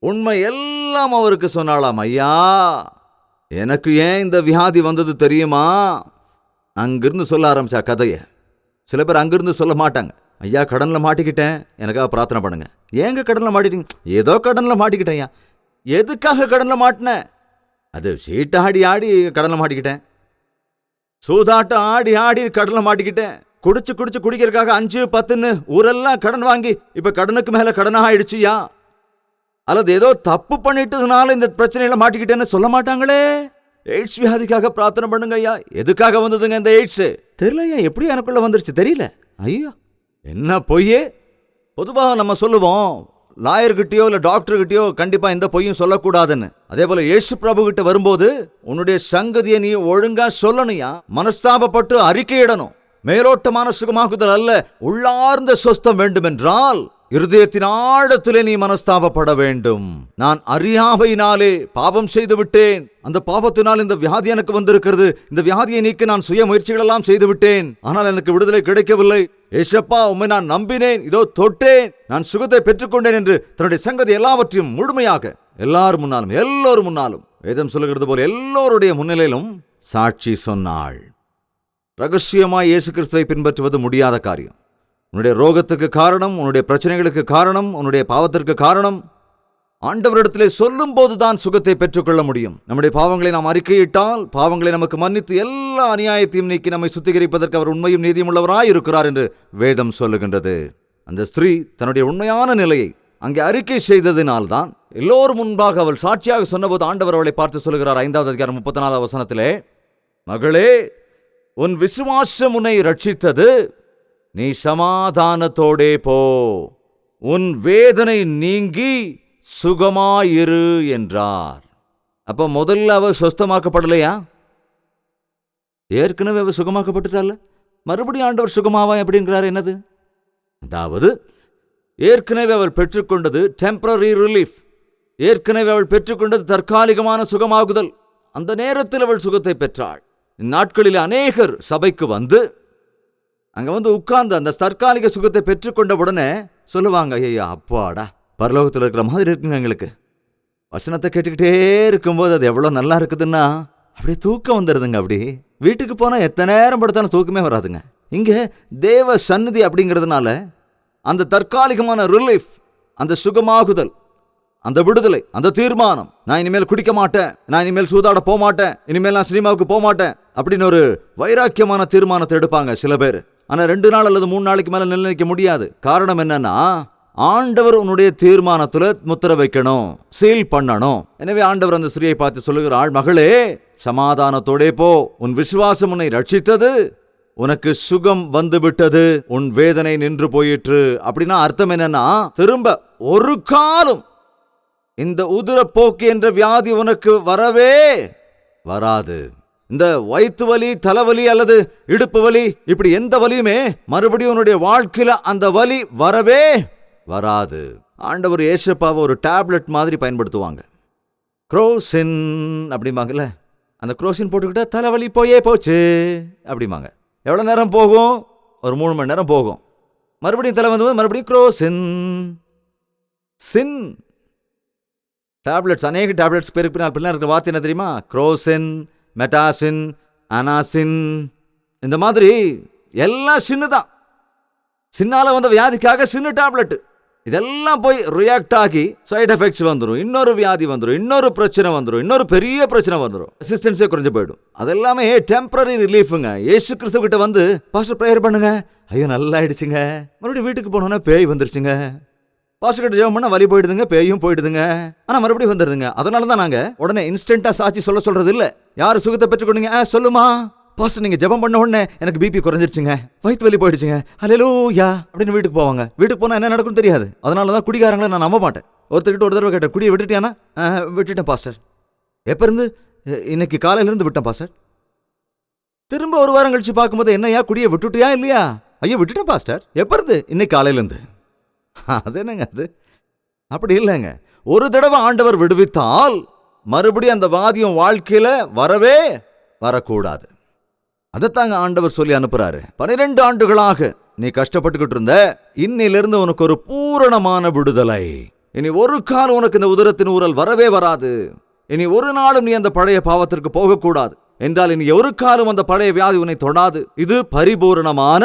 உண்மை எல்லாம் அவருக்கு சொன்னாளாம். ஐயா, எனக்கு ஏன் இந்த வியாதி வந்தது தெரியுமா? அங்கிருந்து சொல்ல ஆரம்பிச்சா கதைய. சில பேர் அங்கிருந்து சொல்ல மாட்டாங்க. ஐயா கடன்ல மாட்டிக்கிட்டேன், எனக்காக பிரார்த்தனை பண்ணுங்க. ஏங்க கடன்ல மாட்டிட்டீங்க? ஏதோ கடன்ல மாட்டிக்கிட்டேன். ஐயா எதுக்காக கடன்ல மாட்டினேன்? அது சீட்டாடி ஆடி கடன்ல மாட்டிக்கிட்டேன், சூதாட்டம் ஆடி ஆடி கடன்ல மாட்டிக்கிட்டேன், குடிச்சு குடிச்சு குடிக்கிறதுக்காக 5, 10ன்னு ஊரெல்லாம் கடன் வாங்கி இப்ப கடனுக்கு மேல கடனாக ஆயிடுச்சுயா. அல்லது ஏதோ தப்பு பண்ணிட்டதுனால இந்த பிரச்சனையில மாட்டிக்கிட்டேன்னு சொல்ல மாட்டாங்களே. எய்ட்ஸ் வியாதிக்காக பிரார்த்தனை பண்ணுங்க ஐயா. எதுக்காக வந்ததுங்க இந்த எய்ட்ஸ்? தெரியலையா, எப்படி எனக்குள்ள வந்துருச்சு தெரியல. ஐயோ என்ன பொய்யே. பொதுவாக நம்ம சொல்லுவோம், லாயர்கிட்டயோ இல்ல டாக்டர்கிட்டயோ கண்டிப்பா இந்த பொய்யும் சொல்லக்கூடாதுன்னு. அதே போல இயேசு பிரபு கிட்ட வரும்போது உன்னுடைய சங்கதியை நீ ஒழுங்கா சொல்லணுயா, மனஸ்தாபப்பட்டு அறிக்கையிடணும். மேலோட்டமான சுகமாகுதல் அல்ல, உள்ளார்ந்த சொஸ்தம் வேண்டுமென்றால் இருதயத்தின் ஆழத்திலே நீ மனஸ்தாபப்பட வேண்டும். நான் அறியாமையினாலே பாவம் செய்து விட்டேன், அந்த பாவத்தினால் இந்த வியாதி எனக்கு வந்திருக்கிறது, இந்த வியாதியை நீக்க நான் சுய முயற்சிகள் எல்லாம் செய்து விட்டேன், ஆனால் எனக்கு விடுதலை கிடைக்கவில்லை. ஏசப்பா உம்மை நான் நம்பினேன், இதோ தொட்டேன், நான் சுகத்தை பெற்றுக்கொண்டேன் என்று தன்னுடைய சங்கதி எல்லாவற்றையும் முழுமையாக எல்லாரும் முன்னாலும் எல்லோரும் முன்னாலும் வேதம் சொல்லுகிறது போல எல்லோருடைய முன்னிலையிலும் சாட்சி சொன்னாள். ரகசியமாய் இயேசு கிறிஸ்துவை பின்பற்றுவது முடியாத காரியம். உன்னுடைய ரோகத்துக்கு காரணம், உன்னுடைய பிரச்சனைகளுக்கு காரணம், உன்னுடைய பாவத்திற்கு காரணம் ஆண்டவரிடத்திலே சொல்லும் போதுதான் சுகத்தை பெற்றுக்கொள்ள முடியும். நம்முடைய பாவங்களை நாம் அறிக்கையிட்டால் பாவங்களை நமக்கு மன்னித்து எல்லா அநியாயத்தையும் நீக்கி நம்மை சுத்திகரிப்பதற்கு அவர் உண்மையும் நீதியும் உள்ளவராய் இருக்கிறார் என்று வேதம் சொல்லுகின்றது. அந்த ஸ்திரீ தன்னுடைய உண்மையான நிலையை அங்கே அறிக்கை செய்ததினால்தான் எல்லோரும் முன்பாக அவள் சாட்சியாக சொன்னபோது ஆண்டவர் அவளை பார்த்து சொல்லுகிறார். 5வது அதிகாரம் 34வது வசனத்திலே, மகளே, உன் விசுவாசம் உன்னை ரட்சித்தது, நீ சமாதானத்தோடே போ, உன் வேதனை நீங்கி சுகமாயிரு என்றார். அப்ப முதல்ல அவ சொஸ்தமாக்கப்படலையா? ஏற்கனவே அவ சுகமாக்கப்பட்டுட்டால, மறுபடியும் ஆண்டவர் சுகமாவா அப்படிங்கிறார். என்னது? அதாவது ஏற்கனவே அவள் பெற்றுக்கொண்டது டெம்பரரி ரிலீஃப், ஏற்கனவே அவள் பெற்றுக்கொண்டது தற்காலிகமான சுகமாகுதல். அந்த நேரத்தில் அவள் சுகத்தை பெற்றாள். இந்நாட்களில் அநேகர் சபைக்கு வந்து அங்க வந்து உட்கார்ந்து அந்த தற்காலிக சுகத்தை பெற்றுக்கொண்ட உடனே சொல்லுவாங்க, ஐயா அப்பாடா பரலோகத்தில் இருக்கிற மாதிரி இருக்குங்க எங்களுக்கு. வசனத்தை கேட்டுக்கிட்டே இருக்கும்போது அது எவ்வளோ நல்லா இருக்குதுன்னா அப்படியே தூக்கம் வந்துடுதுங்க. அப்படி வீட்டுக்கு போனால் எத்தனை நேரம் படுத்தாலும் தூக்கமே வராதுங்க. இங்கே தேவ சந்நிதி அப்படிங்கிறதுனால அந்த தற்காலிகமான ரிலீஃப், அந்த சுகமாகுதல், அந்த விடுதலை, அந்த தீர்மானம், நான் இனிமேல் குடிக்க மாட்டேன், நான் இனிமேல் சூதாட போக மாட்டேன், இனிமேல் நான் சினிமாவுக்கு போக மாட்டேன் அப்படின்னு ஒரு வைராக்கியமான தீர்மானத்தை எடுப்பாங்க சில பேர். ஆனா 2 நாள் அல்லது 3 நாளைக்கு மேல நிலைநிற்க முடியாது. காரணம் என்னன்னா, ஆண்டவர் உன்னுடைய தீர்மானத்துல முத்திரை வைக்கணும், சீல் பண்ணணும். எனவே ஆண்டவர் அந்த ஸ்திரியை பார்த்து சொல்லுகிறாள், மகளே சமாதானத்தோடே போ, உன் விசுவாசம் உன்னை ரட்சித்தது, உனக்கு சுகம் வந்து விட்டது, உன் வேதனை நின்று போயிற்று. அப்படின்னா அர்த்தம் என்னன்னா, திரும்ப ஒரு காலம் இந்த உதிரப்போக்கு என்ற வியாதி உனக்கு வரவே வராது. இந்த வயிற்று வலி, தலைவலி அல்லது இடுப்பு வலி, இப்படி எந்த வலியுமே மறுபடியும் உன்னுடைய வாழ்க்கையில அந்த வலி வரவே வராது. ஆண்டவர் ஏசப்பாவை ஒரு டேப்லெட் மாதிரி பயன்படுத்துவாங்க. குரோசின் அப்படிம்பாங்கல்ல, அந்த குரோசின் போட்டுக்கிட்டா தலைவலி போயே போச்சு அப்படிம்பாங்க. எவ்வளோ நேரம் போகும்? ஒரு 3 மணி நேரம் போகும். மறுபடியும் தலை வந்து மறுபடியும் குரோசின் சின் டேப்லெட்ஸ், அநேக டேப்லெட்ஸ் பேருக்கு பின்னால் இருக்கிற வார்த்தை என்ன தெரியுமா? குரோசின், மெட்டாசின், அனாசின், இந்த மாதிரி எல்லாம் சின்னு தான். சின்னால வந்த வியாதிக்காக சின்ன டேப்லெட். இதெல்லாம் போய் ரியாக்ட் ஆகி சைடு எஃபெக்ட்ஸ் வந்துடும், இன்னொரு வியாதி வந்துடும், இன்னொரு பிரச்சனை வந்துடும், இன்னொரு பெரிய பிரச்சனை வந்துடும், ரெசிஸ்டன்ஸே குறைஞ்சு போயிடும். அதெல்லாமே டெம்பரரி ரிலீஃபுங்க. இயேசு கிறிஸ்து கிட்ட வந்து பாஸ்டர் ப்ரேயர் பண்ணுங்க, ஐயோ நல்லா ஆயிடுச்சுங்க, மறுபடியும் வீட்டுக்கு போனோன்னா பேய் வந்துருச்சுங்க. பாஸ்டர் கிட்ட ஜெபம் பண்ணா வலி போயிடுதுங்க, பேயும் போயிடுதுங்க, ஆனா மறுபடியும் வந்துடுதுங்க. அதனால தான் நாங்க உடனே இன்ஸ்டன்டா சாட்சி சொல்றது இல்ல. யாரு சுகத்தை பெற்றுக்கொண்டீங்க? சொல்லுமா பாஸ்டர், நீங்க ஜெபம் பண்ண உடனே எனக்கு பிபி குறைஞ்சிருச்சுங்க, வயிற்று வலி போயிடுச்சுங்க, ஹல்லேலூயா அப்படின்னு வீட்டுக்கு போவாங்க. வீட்டுக்கு போனா என்ன நடக்கும்னு தெரியாது. அதனால தான் குடிகாரங்களை நான் நம்ப மாட்டேன். ஒருத்தர்கிட்ட ஒரு தடவை கேட்டேன், குடியை விட்டுட்டியானா? விட்டுட்டேன் பாஸ்டர். எப்ப இருந்து? இன்னைக்கு காலையில இருந்து விட்டேன் பாஸ்டர். திரும்ப ஒரு வாரம் கழிச்சு பார்க்கும்போது, என்னையா குடியை விட்டுட்டியா இல்லையா? ஐயோ விட்டுட்டேன் பாஸ்டர். எப்ப இருந்து? இன்னைக்கு காலையில இருந்து. அது என்னங்க அது? அப்படி இல்லைங்க. ஒரு தடவை ஆண்டவர் விடுவித்தால் மறுபடியும் அந்த வாதியம் வாழ்க்கையில வரவே வரக்கூடாது. அதைத்தாங்க ஆண்டவர் சொல்லி அனுப்புறாரு. 12 ஆண்டுகளாக நீ கஷ்டப்பட்டுக்கிட்டு இருந்த, இன்னிலிருந்து உனக்கு ஒரு பூரணமான விடுதலை. இனி ஒரு காலம் உனக்கு இந்த உதரத்தின் ஊரல் வரவே வராது. இனி ஒரு நாளும் நீ அந்த பழைய பாவத்திற்கு போகக்கூடாது என்றால் இனி ஒரு காலம் அந்த பழைய வியாதி உன்னை தொடாது. இது பரிபூரணமான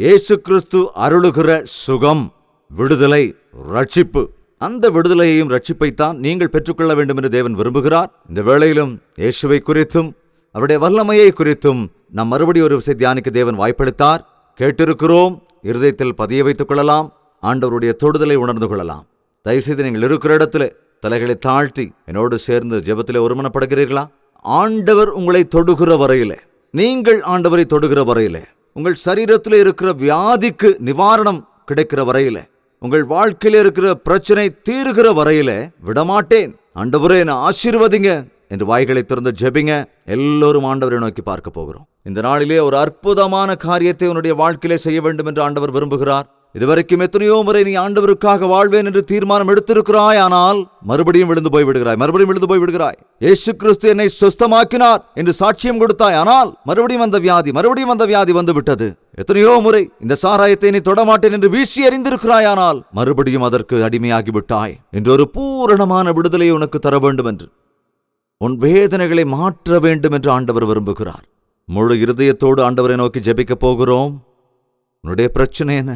இயேசு கிறிஸ்து அருளுகிற சுகம், விடுதலை, ரட்சிப்பு. அந்த விடுதலையையும் ரட்சிப்பைத்தான் நீங்கள் பெற்றுக்கொள்ள வேண்டும் என்று தேவன் விரும்புகிறார். இந்த வேளையிலும் இயேசுவை குறித்தும் அவருடைய வல்லமையை குறித்தும் நாம் மறுபடியும் ஒரு விஷயம் தியானிக்க தேவன் வாய்ப்பளித்தார். கேட்டிருக்கிறோம், இருதயத்தில் பதிய வைத்துக் கொள்ளலாம், ஆண்டவருடைய தொடுதலை உணர்ந்து கொள்ளலாம். தயவுசெய்து நீங்கள் இருக்கிற இடத்துல தலைகளை தாழ்த்தி என்னோடு சேர்ந்து ஜெபத்திலே ஒருமனப்படுகிறீர்களா? ஆண்டவர் உங்களை தொடுகிற வரையிலே, நீங்கள் ஆண்டவரை தொடுகிற வரையிலே, உங்கள் சரீரத்தில் இருக்கிற வியாதிக்கு நிவாரணம் கிடைக்கிற வரையிலே, உங்கள் வாழ்க்கையில் இருக்கிற பிரச்சனை தீருகிற வரையிலே விடமாட்டேன். ஆண்டவரே என்னை ஆசீர்வதிங்க என்று வாய்களை திறந்து ஜெபிங்க. எல்லோரும் ஆண்டவரை நோக்கி பார்க்க போகிறோம். இந்த நாளிலே ஒரு அற்புதமான காரியத்தை உன்னுடைய வாழ்க்கையிலே செய்ய வேண்டும் என்று ஆண்டவர் விரும்புகிறார். இதுவரைக்கும் எத்தனையோ முறை நீ ஆண்டவருக்காக வாழ்வேன் என்று தீர்மானம் எடுத்திருக்கிறாய், ஆனால் மறுபடியும் விழுந்து போய் விடுகிறாய். இயேசு கிறிஸ்து என்னை சுஸ்தமாக்கினார் என்று சாட்சியம் கொடுத்தாய், ஆனால் மறுபடியும் அந்த வியாதி வந்து விட்டது. எத்தனையோ முறை இந்த சாராயத்தை நீ தொடமாட்டேன் என்று வீசி எறிந்திருக்கிறாய், ஆனால் மறுபடியும் அதற்கு அடிமையாகி விட்டாய். என்று ஒரு பூரணமான விடுதலையை உனக்கு தர வேண்டும் என்று, உன் வேதனைகளை மாற்ற வேண்டும் என்று ஆண்டவர் விரும்புகிறார். முழு இருதயத்தோடு ஆண்டவரை நோக்கி ஜெபிக்க போகிறோம். உன்னுடைய பிரச்சனை என்ன?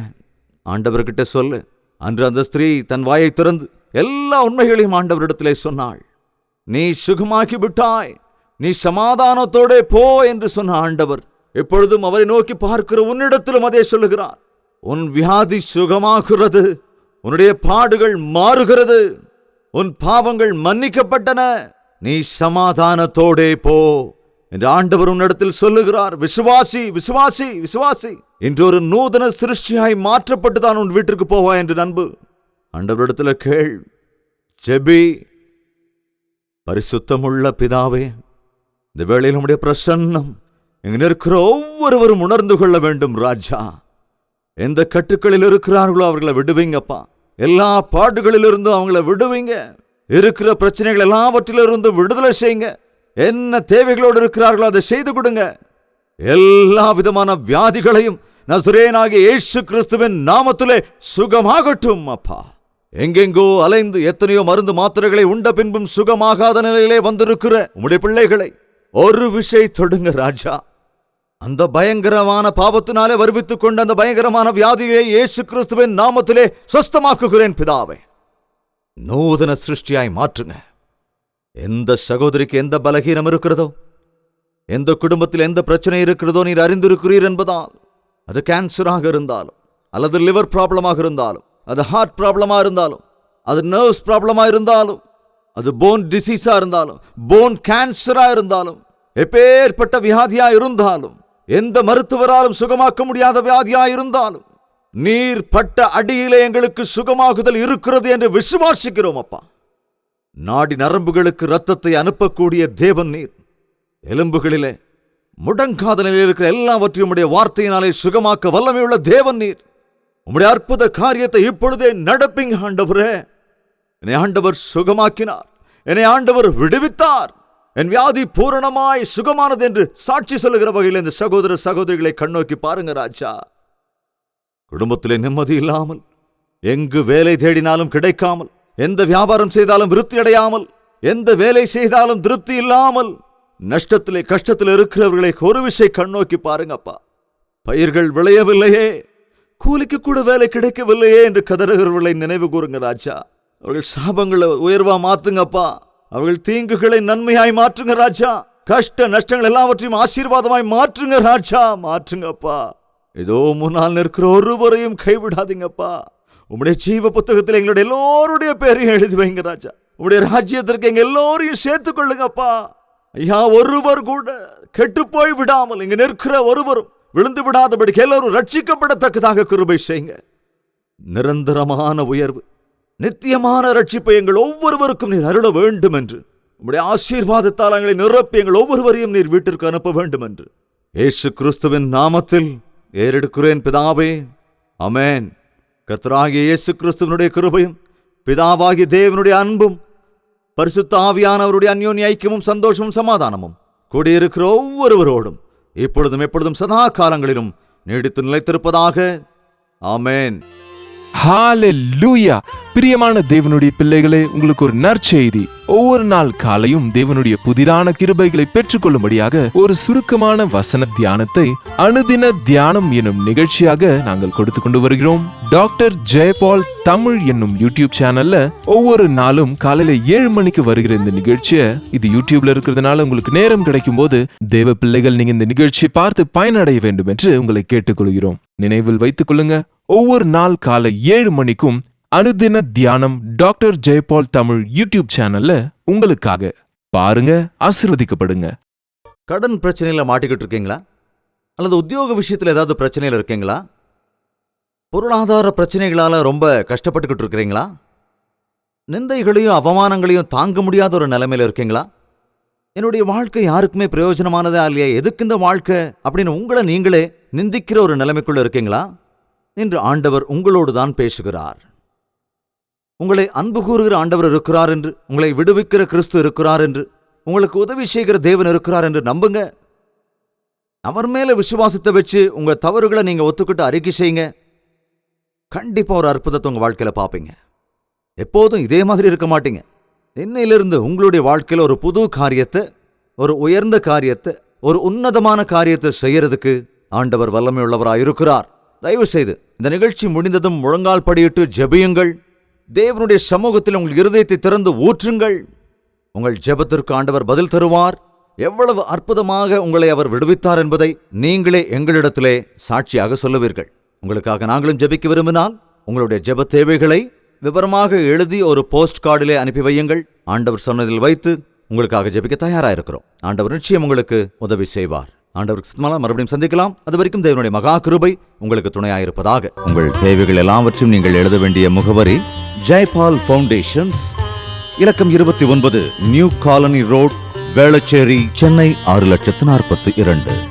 ஆண்டவர்கிட்ட சொல்லு. அன்று அந்த ஸ்திரீ தன் வாயை திறந்து எல்லா உண்மைகளையும் ஆண்டவரிடத்திலே சொன்னாள். நீ சுகமாகி விட்டாய், நீ சமாதானத்தோட போ என்று சொன்ன ஆண்டவர் எப்பொழுதும் அவரை நோக்கி பார்க்கிற உன்னிடத்திலும் அதே சொல்லுகிறார். உன் வியாதி சுகமாகிறது, உன்னுடைய பாடுகள் மாறுகிறது, உன் பாவங்கள் மன்னிக்கப்பட்டன, நீ சமாதானத்தோடே போ என்று ஆண்டவர் உன்னிடத்தில் சொல்லுகிறார். விசுவாசி, விசுவாசி, விசுவாசி. இன்று ஒரு நூதன சிருஷ்டியாய் மாற்றப்பட்டு தான் உன் வீட்டிற்கு போவாய் என்று நண்பு. ஆண்டவரிடத்தில் கேள், ஜெபி. பரிசுத்தமுள்ள பிதாவே, இந்த வேளையில் நம்முடைய பிரசன்னம் இங்கு இருக்கிற ஒவ்வொருவரும் உணர்ந்து கொள்ள வேண்டும். ராஜா, எந்த கட்டுக்களில் இருக்கிறார்களோ அவர்களை விடுவீங்கப்பா. எல்லா பாடுகளிலிருந்தும் அவங்கள விடுவீங்க. இருக்கிற பிரச்சனைகள் எல்லாவற்றிலிருந்து விடுதலை செய்யுங்க. என்ன தேவைகளோடு இருக்கிறார்களோ அதை செய்து கொடுங்க. எல்லா விதமான வியாதிகளையும் நசரேயனாகிய இயேசு கிறிஸ்துவின் நாமத்திலே சுகமாகட்டும் அப்பா. எங்கெங்கோ அலைந்து எத்தனையோ மருந்து மாத்திரைகளை உண்ட பின்பும் சுகமாகாத நிலையிலே வந்திருக்கிற உம்முடைய பிள்ளைகளை ஒரு விஷயம் தொடுங்க ராஜா. அந்த பயங்கரமான பாவத்தினாலே வருவித்துக் கொண்ட அந்த பயங்கரமான வியாதியை இயேசு கிறிஸ்துவின் நாமத்திலே சுஸ்தமாக்குகிறேன் பிதாவே. நூதன சிருஷ்டியாய் மாற்றுங்க. எந்த சகோதரிக்கு எந்த பலகீனம் இருக்கிறதோ, எந்த குடும்பத்தில் எந்த பிரச்சனை இருக்கிறதோ நீர் அறிந்திருக்கிறீர் என்பதால், அது கேன்சராக இருந்தாலும், அல்லது லிவர் ப்ராப்ளமாக இருந்தாலும், அது ஹார்ட் ப்ராப்ளமாக இருந்தாலும், அது நர்வ்ஸ் ப்ராப்ளமாக இருந்தாலும், அது போன் டிசீஸா இருந்தாலும், போன் கேன்சரா இருந்தாலும், எப்பேற்பட்ட வியாதியா இருந்தாலும், எந்த மருத்துவராலும் சுகமாக்க முடியாத வியாதியா இருந்தாலும், நீர் பட்ட அடியிலே எங்களுக்கு சுகமாகுதல் இருக்கிறது என்று விசுவாசிக்கிறோம் அப்பா. நாடி நரம்புகளுக்கு இரத்தத்தை அனுப்பக்கூடிய தேவன் நீர். எலும்புகளிலே முடங்காத நிலையில் இருக்கிற எல்லாவற்றையும் உம்முடைய வார்த்தையினாலே சுகமாக்க வல்லமையுள்ள தேவன் நீர். உம்முடைய அற்புத காரியத்தை இப்பொழுதே நடப்பிங்க ஆண்டவரே. என்னை ஆண்டவர் சுகமாக்கினார், என்னை ஆண்டவர் விடுவித்தார், என் வியாதி பூரணமாய் சுகமானது என்று சாட்சி சொல்லுகிற வகையில் இந்த சகோதர சகோதரிகளை கண்ணோக்கி பாருங்க ராஜா. குடும்பத்திலே நிம்மதி இல்லாமல், எங்கு வேலை தேடினாலும் கிடைக்காமல், எந்த வியாபாரம் செய்தாலும் விருத்தி அடையாமல், எந்த வேலை செய்தாலும் திருப்தி இல்லாமல், நஷ்டத்திலே கஷ்டத்தில் இருக்கிறவர்களை ஒரு விஷயம் கண்ணோக்கி பாருங்கப்பா. பயிர்கள் விளையவில்லையே, கூலிக்கு கூட வேலை கிடைக்கவில்லையே என்று கதறுகிறவர்களை நினைவு கூறுங்க ராஜா. அவர்கள் சாபங்களை உயர்வா மாத்துங்கப்பா. அவர்கள் தீங்குகளை நன்மையாய் மாற்றுங்க ராஜா. கஷ்ட நஷ்டங்கள் எல்லாவற்றையும் ஆசீர்வாதமாய் மாற்றுங்க ராஜா. மாற்றுங்கப்பா. ஏதோ முன்னால் நிற்கிற ஒருவரையும் கைவிடாதீங்கப்பா. உம்முடைய ஜீவ புத்தகத்தில் எங்களுடைய எல்லோருடைய பேரையும் எழுதி வைங்க ராஜா. உம்முடைய ராஜ்யத்திற்கு எங்க எல்லோரையும் சேர்த்துக் கொள்ளுங்கப்பா. ஐயா, ஒருவர் கூட கெட்டு போய் விடாமல், இங்க நிற்கிற ஒருவரும் விழுந்து விடாதபடி எல்லோரும் ரட்சிக்கப்படத்தக்கதாக கிருபை செய்யுங்க. நிரந்தரமான உயர்வு, நித்தியமான ரட்சிப்பை எங்கள் ஒவ்வொருவருக்கும் நீர் அருள வேண்டும் என்று, உம்முடைய ஆசீர்வாதத்தால் எங்களை நிரப்பி எங்கள் ஒவ்வொருவரையும் நீர் வீட்டிற்கு அனுப்ப வேண்டும் என்று இயேசு கிறிஸ்துவின் நாமத்தில் ஏறெடுக்கிறேன் பிதாவே, ஆமென். கர்த்தராகிய இயேசு கிறிஸ்துவினுடைய கிருபையும், பிதாவாகிய தேவனுடைய அன்பும், பரிசுத்த ஆவியானவருடைய அந்யோன்ய ஐக்கியமும் சந்தோஷமும் சமாதானமும் கூடியிருக்கிற ஒவ்வொருவரோடும் இப்பொழுதும் எப்பொழுதும் சதா காலங்களிலும் நீடித்து நிலைத்திருப்பதாக. ஆமென். ஹalleluya. பிரியமான தேவனுடைய பிள்ளைகளே, உங்களுக்கு ஒரு நற்செய்தி. ஒவ்வொரு நாள் காலையும் தேவனுடைய புதிரான கிருபைகளை பெற்றுக்கொள்ளும்படியாக ஒரு சுருக்கமான வசன தியானத்தை அனுதின தியானம் என்னும் நிகழ்ச்சியாக நாங்கள் கொடுத்து கொண்டு வருகிறோம். டாக்டர் ஜெயபால் தமிழ் என்னும் யூடியூப் சேனல்ல ஒவ்வொரு நாளும் காலையில 7 மணிக்கு வருகிற இந்த நிகழ்ச்சியை, இது யூடியூப்ல இருக்கிறதுனால உங்களுக்கு நேரம் கிடைக்கும் போது தேவ பிள்ளைகள் நீங்க இந்த நிகழ்ச்சியை பார்த்து பயனடைய வேண்டும் என்று உங்களை கேட்டுக்கொள்கிறோம். நினைவில் வைத்துக் கொள்ளுங்க, ஒவ்வொரு நாள் காலை 7 மணிக்கும் அனுதின தியானம் டாக்டர் ஜெயபால் தமிழ் யூடியூப் சேனல்ல உங்களுக்காக பாருங்க, ஆசீர்வதிக்கப்படுங்க. கடன் பிரச்சனையில மாட்டிக்கிட்டு இருக்கீங்களா? அல்லது உத்தியோக விஷயத்துல ஏதாவது பிரச்சனையில இருக்கீங்களா? பொருளாதார பிரச்சனைகளால ரொம்ப கஷ்டப்பட்டுக்கிட்டு இருக்கிறீங்களா? நிந்தைகளையும் அவமானங்களையும் தாங்க முடியாத ஒரு நிலைமையில இருக்கீங்களா? என்னுடைய வாழ்க்கை யாருக்குமே பிரயோஜனமானதா இல்லையா, எதுக்கு இந்த வாழ்க்கை அப்படின்னு உங்களை நீங்களே நிந்திக்கிற ஒரு நிலைமைக்குள்ள இருக்கீங்களா? இன்று ஆண்டவர் உங்களோடு தான் பேசுகிறார். உங்களை அன்பு கூறுகிற ஆண்டவர் இருக்கிறார் என்று, உங்களை விடுவிக்கிற கிறிஸ்து இருக்கிறார் என்று, உங்களுக்கு உதவி செய்கிற தேவன் இருக்கிறார் என்று நம்புங்க. அவர் மேல விசுவாசத்தை வச்சு உங்க தவறுகளை நீங்க ஒத்துக்கிட்டு அறிக்கை செய்யுங்க. கண்டிப்பா ஒரு அற்புதத்தை உங்க வாழ்க்கையில பாப்பீங்க. எப்போதும் இதே மாதிரி இருக்க மாட்டீங்க. இன்னையிலிருந்து உங்களுடைய வாழ்க்கையில ஒரு புது காரியத்தை, ஒரு உயர்ந்த காரியத்தை, ஒரு உன்னதமான காரியத்தை செய்யறதுக்கு ஆண்டவர் வல்லமையுள்ளவராய் இருக்கிறார். தயவு செய்து இந்த நிகழ்ச்சி முடிந்ததும் முழங்கால் படியிட்டு ஜெபியுங்கள். தேவனுடைய சமூகத்தில் உங்கள் இருதயத்தை திறந்து ஊற்றுங்கள். உங்கள் ஜெபத்திற்கு ஆண்டவர் பதில் தருவார். எவ்வளவு அற்புதமாக உங்களை அவர் விடுவித்தார் என்பதை நீங்களே எங்களிடத்திலே சாட்சியாக சொல்லுவீர்கள். உங்களுக்காக நாங்களும் ஜெபிக்க விரும்பினால் உங்களுடைய ஜெப தேவைகளை விவரமாக எழுதி ஒரு போஸ்ட் கார்டிலே அனுப்பி வையுங்கள். ஆண்டவர் சொன்னதில் வைத்து உங்களுக்காக ஜெபிக்க தயாராயிருக்கிறோம். ஆண்டவர் நிச்சயம் உங்களுக்கு உதவி செய்வார். ஆண்டவருக்கு சித்தமானால் மறுபடியும் சந்திக்கலாம். அது வரைக்கும் தேவனுடைய மகா கிருபை உங்களுக்கு துணையாயிருப்பதாக. உங்கள் தேவைகள் எல்லாவற்றையும் நீங்கள் எழுத வேண்டிய முகவரி ஜெயபால் ஃபவுண்டேஷன்ஸ், இலக்கம் 29, new colony road, Velachery, Chennai 6,42,00,000.